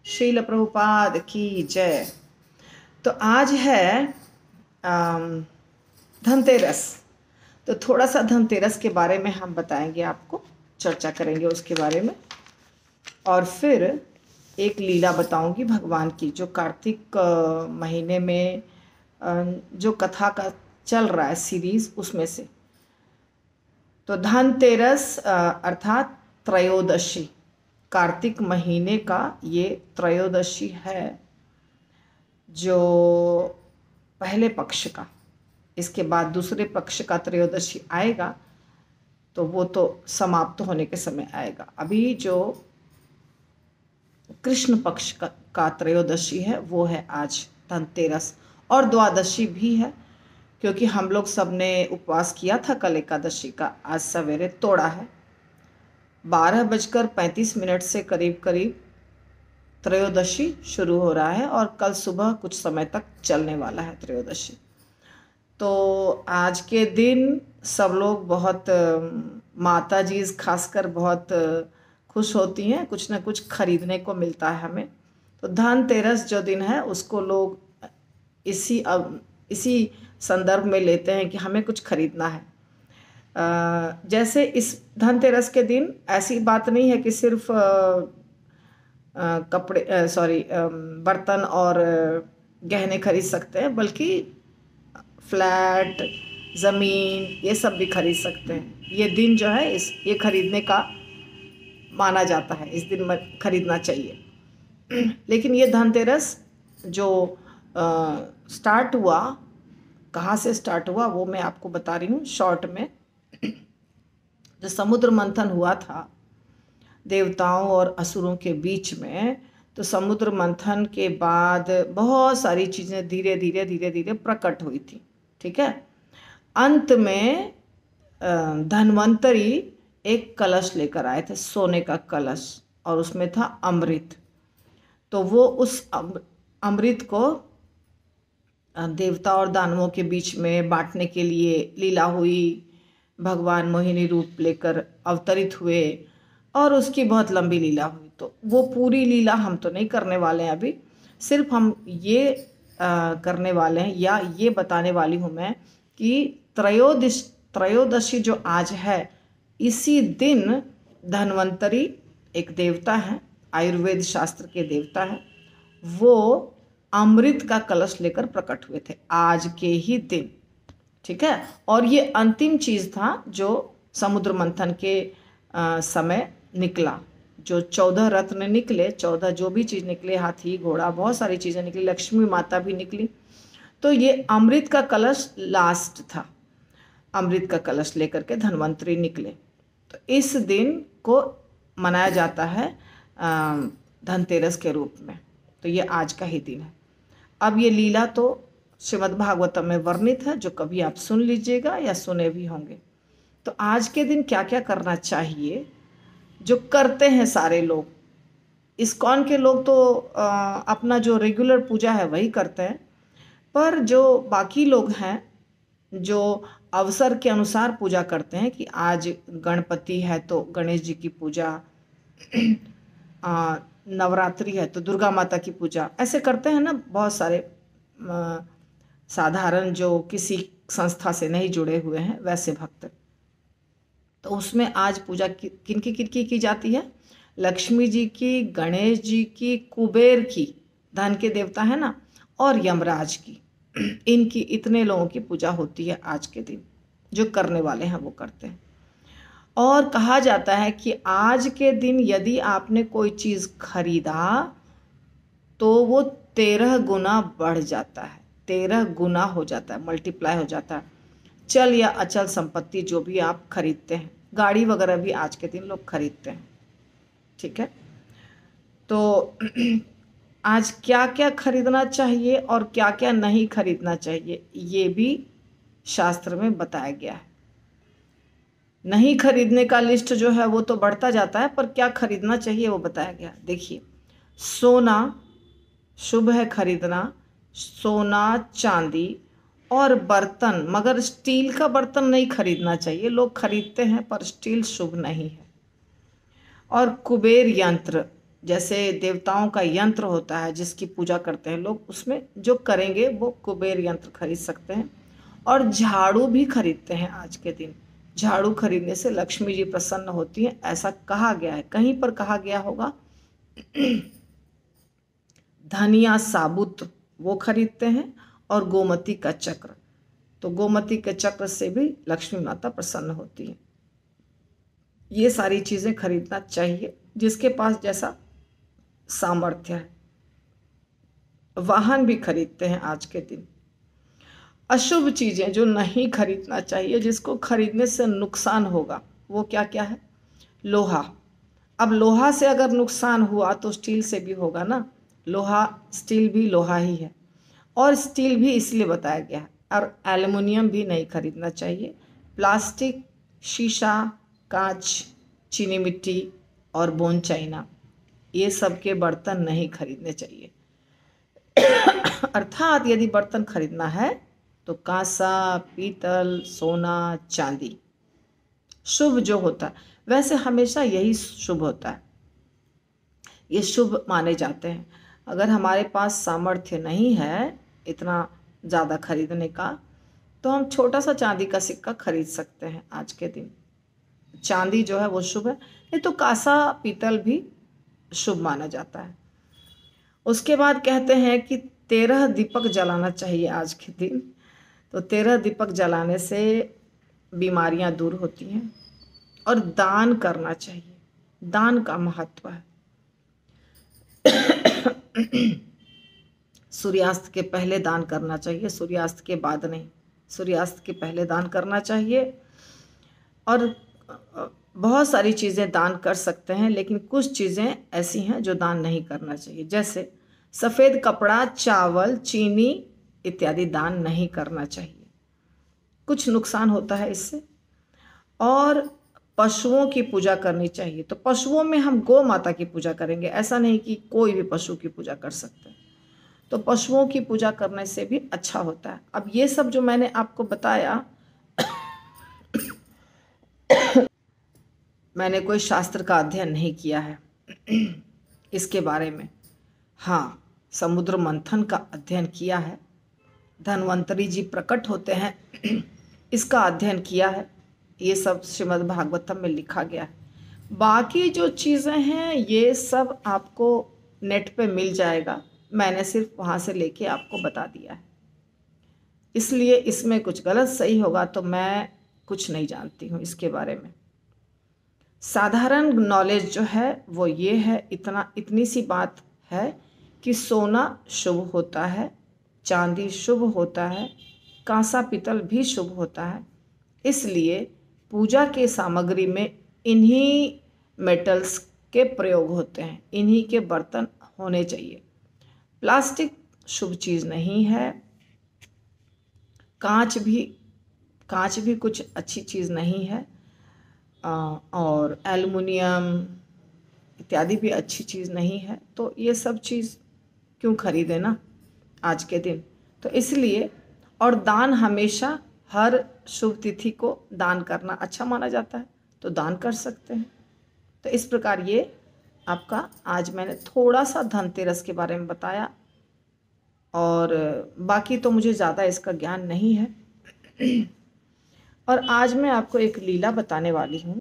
श्रील प्रभुपाद की जय। तो आज है धनतेरस। तो थोड़ा सा धनतेरस के बारे में हम बताएंगे, आपको चर्चा करेंगे उसके बारे में, और फिर एक लीला बताऊंगी भगवान की, जो कार्तिक महीने में जो कथा का चल रहा है सीरीज, उसमें से। तो धनतेरस अर्थात त्रयोदशी, कार्तिक महीने का ये त्रयोदशी है, जो पहले पक्ष का। इसके बाद दूसरे पक्ष का त्रयोदशी आएगा, तो वो तो समाप्त होने के समय आएगा। अभी जो कृष्ण पक्ष का त्रयोदशी है वो है आज धनतेरस, और द्वादशी भी है, क्योंकि हम लोग सब ने उपवास किया था कल एकादशी का। आज सवेरे तोड़ा है। 12:35 से करीब करीब त्रयोदशी शुरू हो रहा है, और कल सुबह कुछ समय तक चलने वाला है त्रयोदशी। तो आज के दिन सब लोग बहुत, माता जी खासकर बहुत खुश होती हैं, कुछ ना कुछ खरीदने को मिलता है हमें। तो धनतेरस जो दिन है उसको लोग इसी संदर्भ में लेते हैं कि हमें कुछ खरीदना है। जैसे इस धनतेरस के दिन ऐसी बात नहीं है कि सिर्फ बर्तन और गहने खरीद सकते हैं, बल्कि फ्लैट, ज़मीन, ये सब भी खरीद सकते हैं। ये दिन जो है ये खरीदने का माना जाता है, इस दिन में खरीदना चाहिए। लेकिन ये धनतेरस जो स्टार्ट हुआ, कहाँ से स्टार्ट हुआ वो मैं आपको बता रही हूँ शॉर्ट में। जो समुद्र मंथन हुआ था देवताओं और असुरों के बीच में, तो समुद्र मंथन के बाद बहुत सारी चीज़ें धीरे धीरे धीरे धीरे प्रकट हुई थी। ठीक है। अंत में धन्वंतरी एक कलश लेकर आए थे, सोने का कलश, और उसमें था अमृत। तो वो उस अमृत को देवता और दानवों के बीच में बांटने के लिए लीला हुई। भगवान मोहिनी रूप लेकर अवतरित हुए और उसकी बहुत लंबी लीला हुई। तो वो पूरी लीला हम तो नहीं करने वाले हैं अभी, सिर्फ हम ये करने वाले हैं, या ये बताने वाली हूँ मैं कि त्रयोदशी जो आज है, इसी दिन धन्वंतरी एक देवता है, आयुर्वेद शास्त्र के देवता है, वो अमृत का कलश लेकर प्रकट हुए थे आज के ही दिन। ठीक है। और ये अंतिम चीज था जो समुद्र मंथन के समय निकला। जो 14 रत्न निकले, 14 जो भी चीज निकले, हाथी, घोड़ा, बहुत सारी चीजें निकली, लक्ष्मी माता भी निकली। तो ये अमृत का कलश लास्ट था। अमृत का कलश लेकर के धन्वंतरी निकले। तो इस दिन को मनाया जाता है धनतेरस के रूप में। तो ये आज का ही दिन है। अब ये लीला तो श्रीमद् भागवतम में वर्णित है, जो कभी आप सुन लीजिएगा या सुने भी होंगे। तो आज के दिन क्या क्या करना चाहिए, जो करते हैं सारे लोग। इस्कॉन के लोग तो अपना जो रेगुलर पूजा है वही करते हैं, पर जो बाकी लोग हैं जो अवसर के अनुसार पूजा करते हैं, कि आज गणपति है तो गणेश जी की पूजा, नवरात्रि है तो दुर्गा माता की पूजा, ऐसे करते हैं ना बहुत सारे साधारण जो किसी संस्था से नहीं जुड़े हुए हैं वैसे भक्त। तो उसमें आज पूजा किनकी की जाती है? लक्ष्मी जी की, गणेश जी की, कुबेर की, धन के देवता है ना, और यमराज की। इनकी, इतने लोगों की पूजा होती है आज के दिन। जो करने वाले हैं वो करते हैं। और कहा जाता है कि आज के दिन यदि आपने कोई चीज़ खरीदा तो वो 13 गुना बढ़ जाता है, 13 गुना हो जाता है, मल्टीप्लाई हो जाता है। चल या अचल संपत्ति जो भी आप खरीदते हैं, गाड़ी वगैरह भी आज के दिन लोग खरीदते हैं। ठीक है। तो आज क्या क्या खरीदना चाहिए और क्या क्या नहीं खरीदना चाहिए, ये भी शास्त्र में बताया गया है। नहीं खरीदने का लिस्ट जो है वो तो बढ़ता जाता है, पर क्या खरीदना चाहिए वो बताया गया। देखिए, सोना शुभ है खरीदना, सोना, चांदी और बर्तन, मगर स्टील का बर्तन नहीं खरीदना चाहिए। लोग खरीदते हैं पर स्टील शुभ नहीं है। और कुबेर यंत्र, जैसे देवताओं का यंत्र होता है जिसकी पूजा करते हैं लोग, उसमें जो करेंगे वो कुबेर यंत्र खरीद सकते हैं। और झाड़ू भी खरीदते हैं आज के दिन। झाड़ू खरीदने से लक्ष्मी जी प्रसन्न होती हैं, ऐसा कहा गया है, कहीं पर कहा गया होगा। धनिया साबुत वो खरीदते हैं, और गोमती का चक्र, तो गोमती के चक्र से भी लक्ष्मी माता प्रसन्न होती है। ये सारी चीजें खरीदना चाहिए जिसके पास जैसा सामर्थ्य है। वाहन भी खरीदते हैं आज के दिन। अशुभ चीजें जो नहीं खरीदना चाहिए, जिसको खरीदने से नुकसान होगा, वो क्या क्या है? लोहा। अब लोहा से अगर नुकसान हुआ तो स्टील से भी होगा ना। लोहा, स्टील भी लोहा ही है, और स्टील भी इसलिए बताया गया है। और एल्युमिनियम भी नहीं खरीदना चाहिए। प्लास्टिक, शीशा, कांच, चीनी मिट्टी और बोन चाइना, ये सब के बर्तन नहीं खरीदने चाहिए। अर्थात यदि बर्तन खरीदना है तो कांसा, पीतल, सोना, चांदी शुभ जो होता है, वैसे हमेशा यही शुभ होता है, ये शुभ माने जाते हैं। अगर हमारे पास सामर्थ्य नहीं है इतना ज़्यादा खरीदने का, तो हम छोटा सा चांदी का सिक्का खरीद सकते हैं आज के दिन। चांदी जो है वो शुभ है, नहीं तो कांसा, पीतल भी शुभ माना जाता है। उसके बाद कहते हैं कि 13 दीपक जलाना चाहिए आज के दिन। तो 13 दीपक जलाने से बीमारियां दूर होती हैं। और दान करना चाहिए, दान का महत्व है। सूर्यास्त के पहले दान करना चाहिए, सूर्यास्त के बाद नहीं। सूर्यास्त के पहले दान करना चाहिए। और बहुत सारी चीज़ें दान कर सकते हैं, लेकिन कुछ चीज़ें ऐसी हैं जो दान नहीं करना चाहिए। जैसे सफ़ेद कपड़ा, चावल, चीनी इत्यादि दान नहीं करना चाहिए, कुछ नुकसान होता है इससे। और पशुओं की पूजा करनी चाहिए। तो पशुओं में हम गौ माता की पूजा करेंगे, ऐसा नहीं कि कोई भी पशु की पूजा कर सकते हैं। तो पशुओं की पूजा करने से भी अच्छा होता है। अब ये सब जो मैंने आपको बताया, मैंने कोई शास्त्र का अध्ययन नहीं किया है इसके बारे में। हाँ, समुद्र मंथन का अध्ययन किया है, धन्वंतरी जी प्रकट होते हैं इसका अध्ययन किया है। ये सब श्रीमद् भागवतम में लिखा गया है। बाकी जो चीज़ें हैं ये सब आपको नेट पे मिल जाएगा, मैंने सिर्फ वहाँ से लेके आपको बता दिया है। इसलिए इसमें कुछ गलत सही होगा तो मैं कुछ नहीं जानती हूँ इसके बारे में। साधारण नॉलेज जो है वो ये है, इतनी सी बात है कि सोना शुभ होता है, चांदी शुभ होता है, कांसा पीतल भी शुभ होता है। इसलिए पूजा के सामग्री में इन्हीं मेटल्स के प्रयोग होते हैं, इन्हीं के बर्तन होने चाहिए। प्लास्टिक शुभ चीज़ नहीं है। कांच भी कुछ अच्छी चीज़ नहीं है। और एल्युमिनियम इत्यादि भी अच्छी चीज़ नहीं है। तो ये सब चीज़ क्यों खरीदें ना आज के दिन। तो इसलिए, और दान हमेशा हर शुभ तिथि को दान करना अच्छा माना जाता है, तो दान कर सकते हैं। तो इस प्रकार ये आपका आज मैंने थोड़ा सा धनतेरस के बारे में बताया, और बाकी तो मुझे ज़्यादा इसका ज्ञान नहीं है। और आज मैं आपको एक लीला बताने वाली हूँ